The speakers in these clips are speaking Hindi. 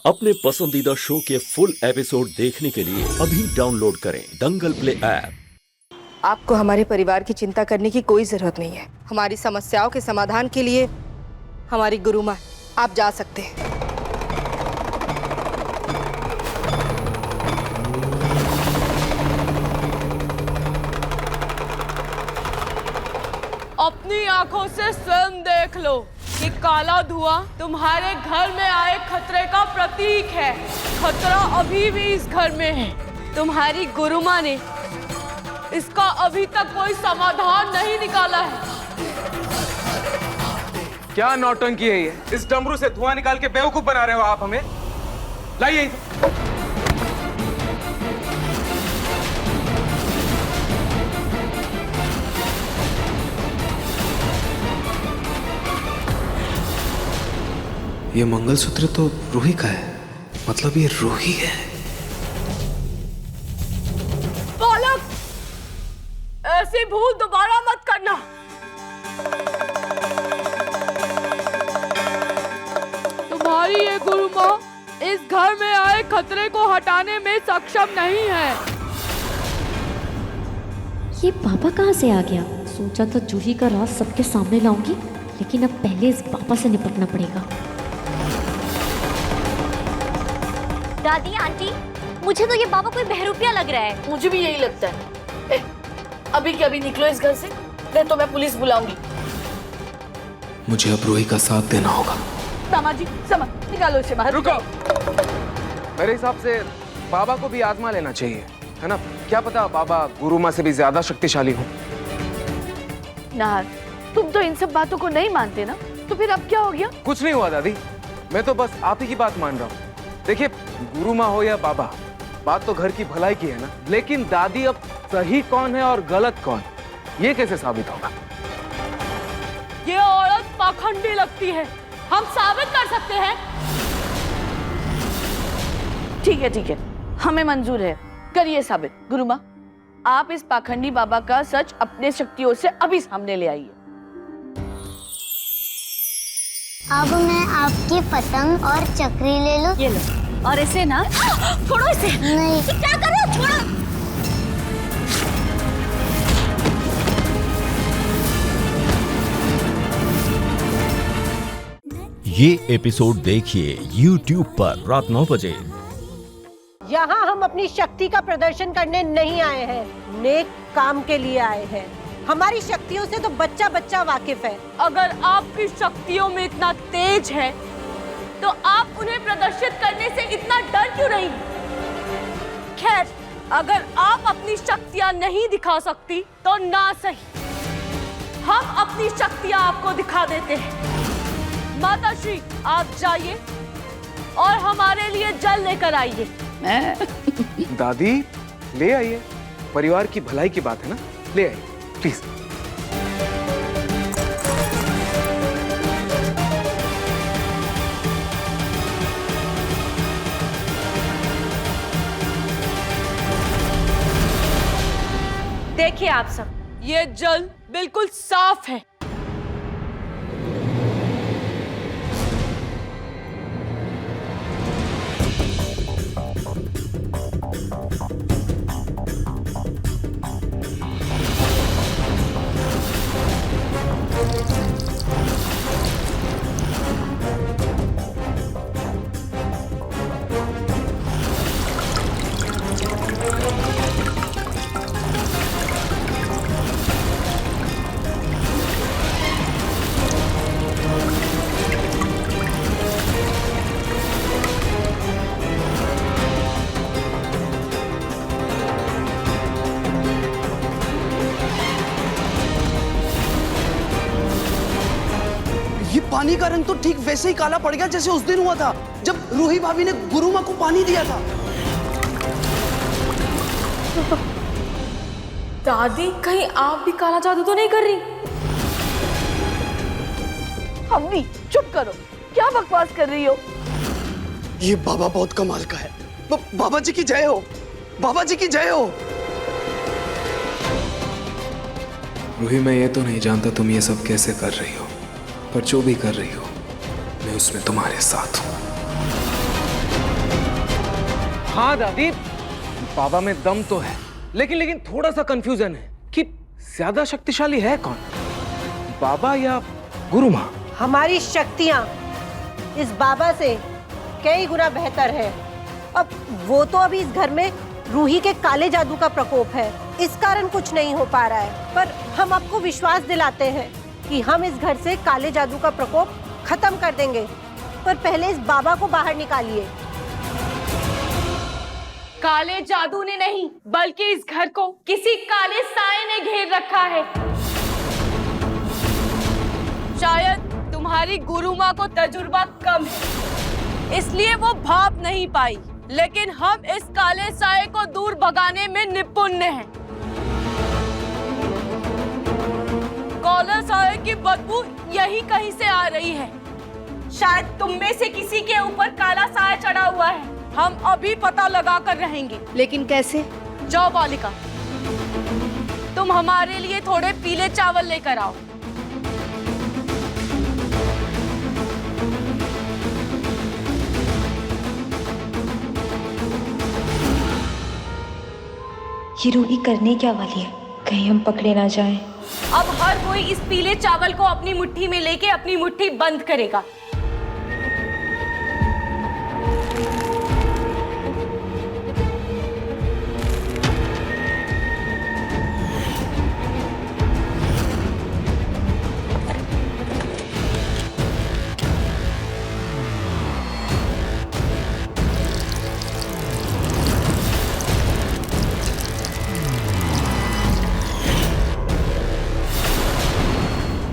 अपने पसंदीदा शो के फुल एपिसोड देखने के लिए अभी डाउनलोड करें दंगल प्ले ऐप। आपको हमारे परिवार की चिंता करने की कोई जरूरत नहीं है। हमारी समस्याओं के समाधान के लिए हमारी गुरु माँ, आप जा सकते हैं। अपनी आंखों से स्वयं देख लो कि काला धुआं तुम्हारे घर में आए खतरे का प्रतीक है। खतरा अभी भी इस घर में है। तुम्हारी गुरु माँ ने इसका अभी तक कोई समाधान नहीं निकाला है। क्या नौटंकी है ये? इस डमरू से धुआं निकाल के बेवकूफ बना रहे हो आप हमें। लाइए ये मंगलसूत्र तो रूही का है, मतलब ये रूही है। बालक, ऐसी भूल दोबारा मत करना। तुम्हारी ये गुरु माँ इस घर में आए खतरे को हटाने में सक्षम नहीं है। ये बाबा कहाँ से आ गया? सोचा था जूही का राज सबके सामने लाऊंगी, लेकिन अब पहले इस बाबा से निपटना पड़ेगा। दादी, आंटी, मुझे तो ये बाबा कोई बहरूपिया लग रहा है। मुझे भी यही लगता है। अभी के अभी निकलो इस घर से, नहीं तो मैं पुलिस बुलाऊंगी। मुझे अब रूही का साथ देना होगा। दामाद जी, समझ निकालो इसे बाहर। रुको, मेरे हिसाब से बाबा को भी आजमा लेना चाहिए, है ना? क्या पता बाबा गुरु माँ से भी ज्यादा शक्तिशाली हो। नाहर, तुम तो इन सब बातों को नहीं मानते ना, तो फिर अब क्या हो गया? कुछ नहीं हुआ दादी, मैं तो बस आप ही की बात मान रहा हूँ। देखिए, गुरु माँ हो या बाबा, बात तो घर की भलाई की है ना। लेकिन दादी, अब सही कौन है और गलत कौन, ये कैसे साबित होगा? ये औरत पाखंडी लगती है, हम साबित कर सकते हैं। ठीक है, हमें मंजूर है, करिए साबित। गुरु माँ, आप इस पाखंडी बाबा का सच अपने शक्तियों से अभी सामने ले आइए। अब मैं आपकी पतंग और चक्री ले लूं? ये लो, और इसे ना छोड़ो इसे। नहीं, क्या कर रहे हो? छोड़ो। ये एपिसोड देखिए YouTube पर रात 9 बजे। यहाँ हम अपनी शक्ति का प्रदर्शन करने नहीं आए हैं, नेक काम के लिए आए हैं। हमारी शक्तियों से तो बच्चा बच्चा वाकिफ है। अगर आपकी शक्तियों में इतना तेज है, तो आप उन्हें प्रदर्शित करने से इतना डर क्यों रही? खैर, अगर आप अपनी शक्तियां नहीं दिखा सकती, तो ना सही, हम अपनी शक्तियां आपको दिखा देते हैं। माता श्री, आप जाइए और हमारे लिए जल लेकर आइए। दादी, ले आइए, परिवार की भलाई की बात है ना, ले आइए प्लीज। देखिए आप सब, ये जल बिल्कुल साफ है। पानी का रंग तो ठीक वैसे ही काला पड़ गया जैसे उस दिन हुआ था, जब रूही भाभी ने गुरु माँ को पानी दिया था। दादी, कहीं आप भी काला जादू तो नहीं कर रही? अम्मी, चुप करो, क्या बकवास कर रही हो? ये बाबा बहुत कमाल का है। बाबा जी की जय हो, बाबा जी की जय हो। रूही, मैं ये तो नहीं जानता तुम ये सब कैसे कर रही हो, पर जो भी कर रही हो, मैं उसमें तुम्हारे साथ हूं। हाँ दादी, बाबा में दम तो है, लेकिन थोड़ा सा कंफ्यूजन है कि ज्यादा शक्तिशाली है कौन, बाबा या गुरु माँ? हमारी शक्तियाँ इस बाबा से कई गुना बेहतर है। अब वो तो अभी इस घर में रूही के काले जादू का प्रकोप है, इस कारण कुछ नहीं हो पा रहा है, पर हम आपको विश्वास दिलाते हैं कि हम इस घर से काले जादू का प्रकोप खत्म कर देंगे। पर पहले इस बाबा को बाहर निकालिए। काले जादू ने नहीं, बल्कि इस घर को किसी काले साए ने घेर रखा है। शायद तुम्हारी गुरु माँ को तजुर्बा कम है, इसलिए वो भाप नहीं पाई, लेकिन हम इस काले साए को दूर भगाने में निपुण हैं। काले साए की बदबू यही कहीं से आ रही है। शायद तुम में से किसी के ऊपर काला साया चढ़ा हुआ है। हम अभी पता लगा कर रहेंगे। लेकिन कैसे? जाओ बालिका, तुम हमारे लिए थोड़े पीले चावल लेकर आओ। ये रूही करने क्या वाली है? कहीं हम पकड़े ना जाएं। अब हर कोई इस पीले चावल को अपनी मुट्ठी में लेके अपनी मुट्ठी बंद करेगा।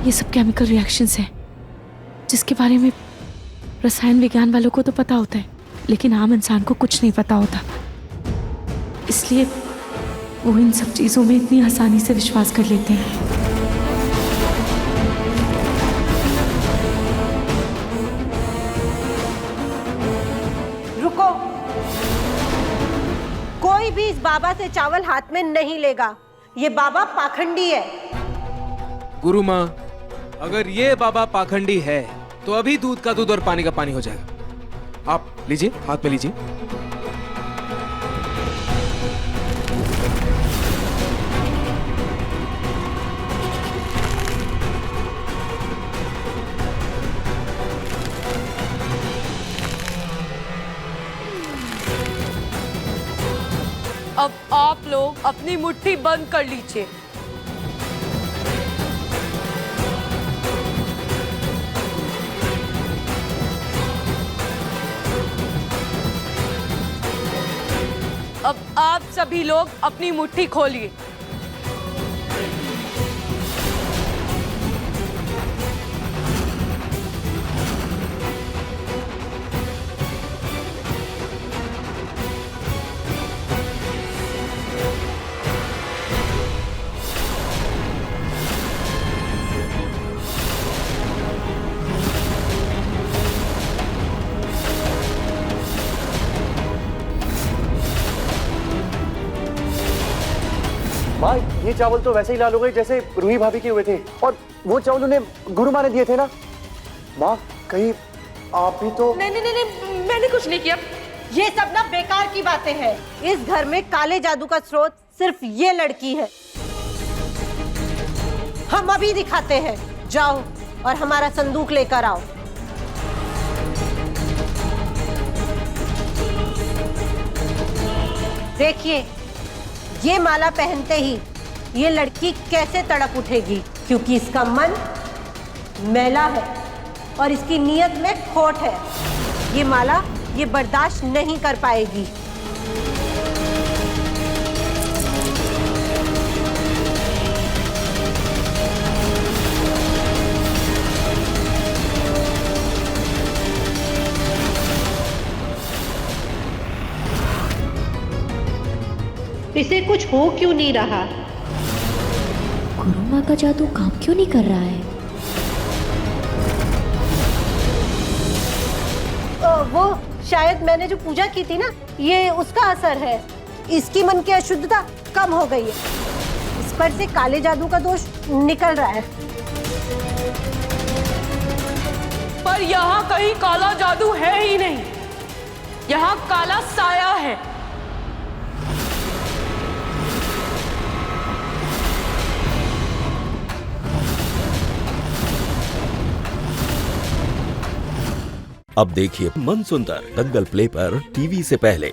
ये सब केमिकल रिएक्शंस हैं, जिसके बारे में रसायन विज्ञान वालों को तो पता होता है, लेकिन आम इंसान को कुछ नहीं पता होता। इसलिए वो इन सब चीजों में इतनी आसानी से विश्वास कर लेते हैं। रुको, कोई भी इस बाबा से चावल हाथ में नहीं लेगा। ये बाबा पाखंडी है। गुरु माँ, अगर ये बाबा पाखंडी है तो अभी दूध का दूध और पानी का पानी हो जाएगा। आप लीजिए, हाथ में लीजिए। अब आप लोग अपनी मुट्ठी बंद कर लीजिए। अब आप सभी लोग अपनी मुट्ठी खोलिए। माँ, ये चावल तो वैसे ही लाल हो गए जैसे रूही भाभी के हुए थे, और वो चावल उन्हें गुरु माँ ने दिए थे ना। माँ, कहीं आप भी तो? नहीं, मैंने कुछ नहीं किया। ये सब ना बेकार की बातें हैं। इस घर में काले जादू का स्रोत सिर्फ ये लड़की है। हम अभी दिखाते हैं। जाओ और हमारा संदूक लेकर आओ। देखिए, ये माला पहनते ही ये लड़की कैसे तड़प उठेगी, क्योंकि इसका मन मैला है और इसकी नीयत में खोट है। ये माला ये बर्दाश्त नहीं कर पाएगी। इसे कुछ हो क्यों नहीं रहा? गुरु माँ का जादू काम क्यों नहीं कर रहा है? वो शायद मैंने जो पूजा की थी ना, ये उसका असर है। इसकी मन की अशुद्धता कम हो गई है। इस पर से काले जादू का दोष निकल रहा है। पर यहाँ कहीं काला जादू है ही नहीं। यहाँ काला साया है। अब देखिए मनसुंदर दंगल प्ले पर टीवी से पहले।